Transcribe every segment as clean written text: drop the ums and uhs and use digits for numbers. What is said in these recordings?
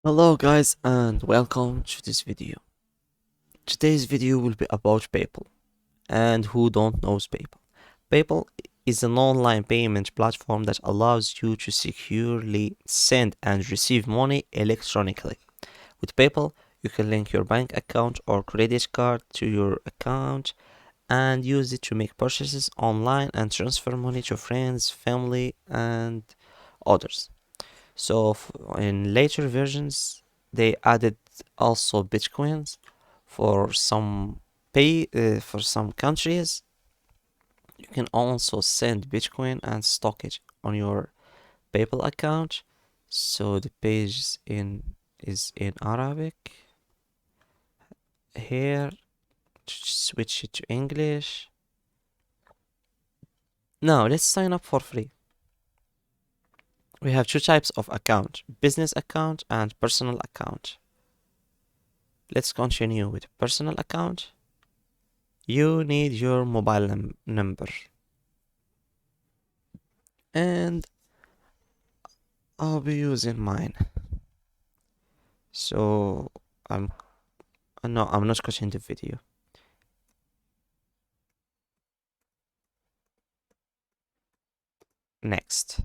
Hello guys and welcome to this video. Today's video will be about PayPal. And who don't knows PayPal? PayPal is an online payment platform that allows you to securely send and receive money electronically. With PayPal, you can link your bank account or credit card to your account and use it to make purchases online and transfer money to friends, family, and others. So in later versions, they added also Bitcoins for some for some countries. You can also send Bitcoin and stock it on your PayPal account. So the page is in Arabic. Here, switch it to English. Now let's sign up for free. We have two types of account: business account and personal account. Let's continue with personal account. You need your mobile number, and I'll be using mine. So I'm no, I'm not cutting the video. Next,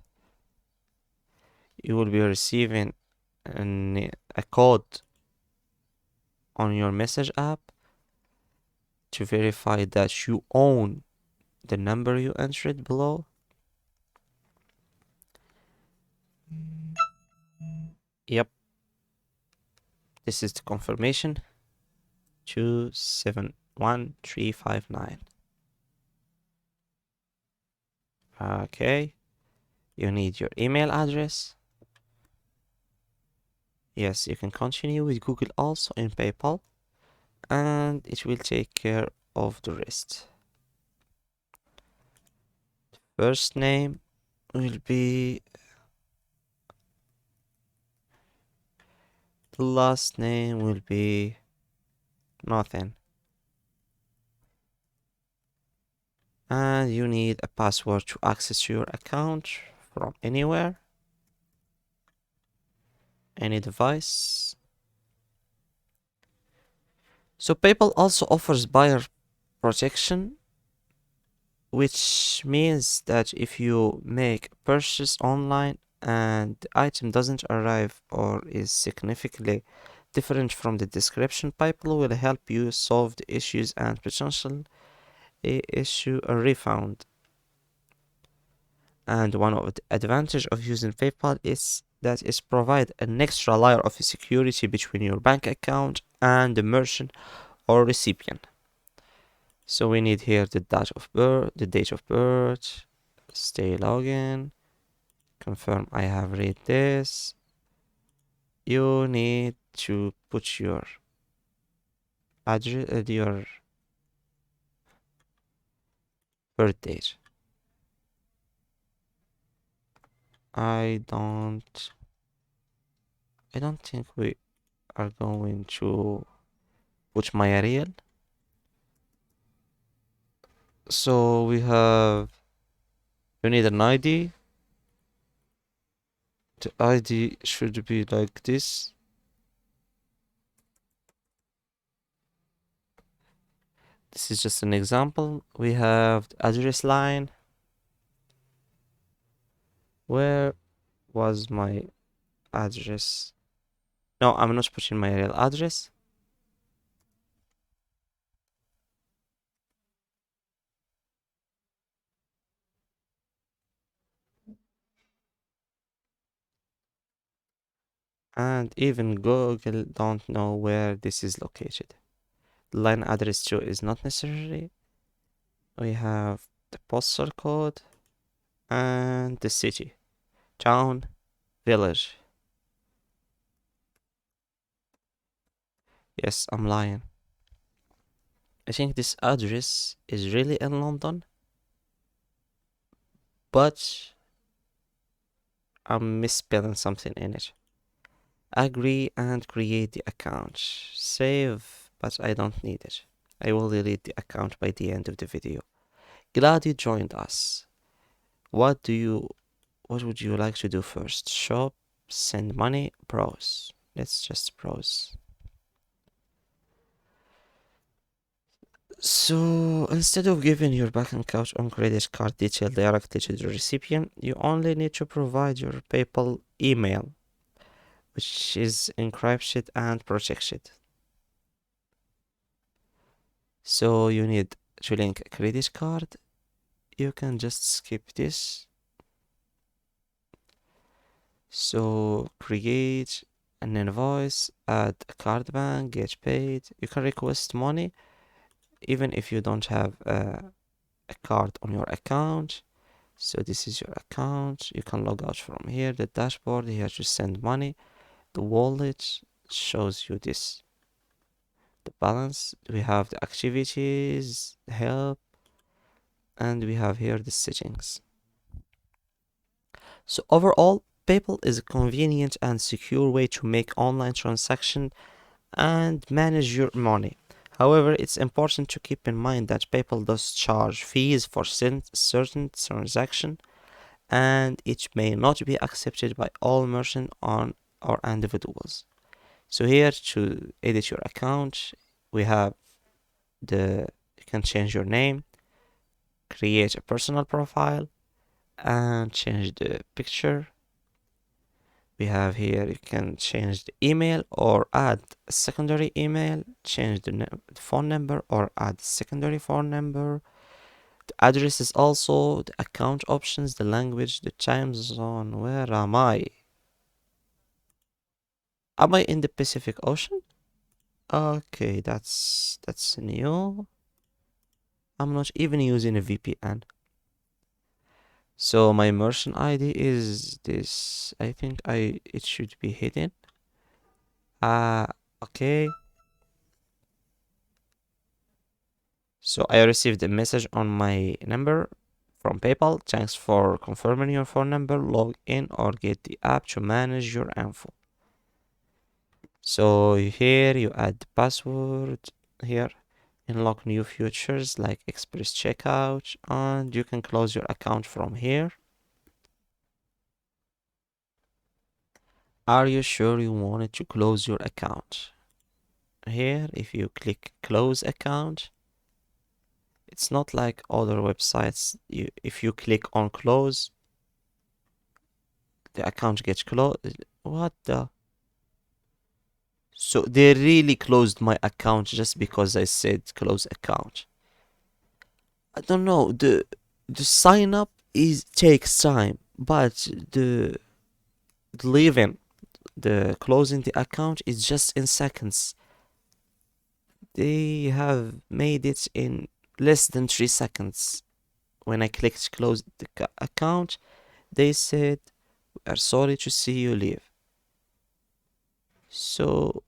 you will be receiving a code on your message app to verify that you own the number you entered below. Yep, this is the confirmation. 271359. Okay, you need your email address. Yes, you can continue with Google also in PayPal, and it will take care of the rest. First name will be the last name will be nothing. And you need a password to access your account from anywhere, any device. So PayPal also offers buyer protection, which means that if you make a purchase online and the item doesn't arrive or is significantly different from the description, PayPal will help you solve the issues and potentially issue a refund. And one of the advantages of using PayPal is that it provides an extra layer of security between your bank account and the merchant or recipient. So we need here the date of birth, stay login, confirm I have read this. You need to put your address, your birth date. I don't think we are going to put my real. So we have, you need an ID. The ID should be like this. This is just an example. We have the address line. Where was my address? No, I'm not putting my real address. And even Google don't know where this is located. The line address too is not necessary. We have the postal code and the city, town, village. Yes, I'm lying. I think this address is really in London, but I'm misspelling something in it. Agree and create the account. Save, but I don't need it. I will delete the account by the end of the video. Glad you joined us. What would you like to do first? Shop, send money, browse. let's just browse. So instead of giving your bank account or credit card detail directly to the recipient, you only need to provide your PayPal email, which is encrypted and protected. So you need to link a credit card. You can just skip this. So create an invoice, add a card bank, get paid. You can request money even if you don't have a card on your account. So this is your account. You can log out from here, the dashboard. Here to send money. The wallet shows you this. The balance. We have the activities, help, and we have here the settings. So overall, PayPal is a convenient and secure way to make online transactions and manage your money. However, it's important to keep in mind that PayPal does charge fees for certain transactions, and it may not be accepted by all merchants or individuals. So here to edit your account, we have you can change your name, create a personal profile, and change the picture. We have here, you can change the email or add a secondary email, change the phone number or add secondary phone number. The address is also the account options, the language, the time zone. Where am I? Am I in the Pacific Ocean? Okay, that's new. I'm not even using a VPN. So my merchant ID is this. I think it should be hidden. Okay. So I received a message on my number from PayPal. Thanks for confirming your phone number. Log in or get the app to manage your info. So here you add the password here. Unlock new features like express checkout, and you can close your account from here. Are you sure you wanted to close your account? Here, if you click close account, it's not like other websites. If you click on close, the account gets closed. What the? So they really closed my account just because I said close account. I don't know. The sign up takes time, but the leaving the closing the account is just in seconds. They have made it in less than 3 seconds. When I clicked close the account, they said, "We are sorry to see you leave." So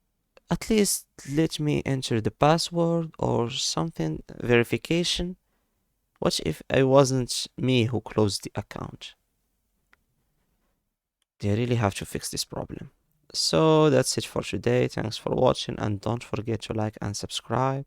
at least let me enter the password or something, verification. What if I wasn't me who closed the account? They really have to fix this problem. So that's it for today. Thanks for watching and don't forget to like and subscribe.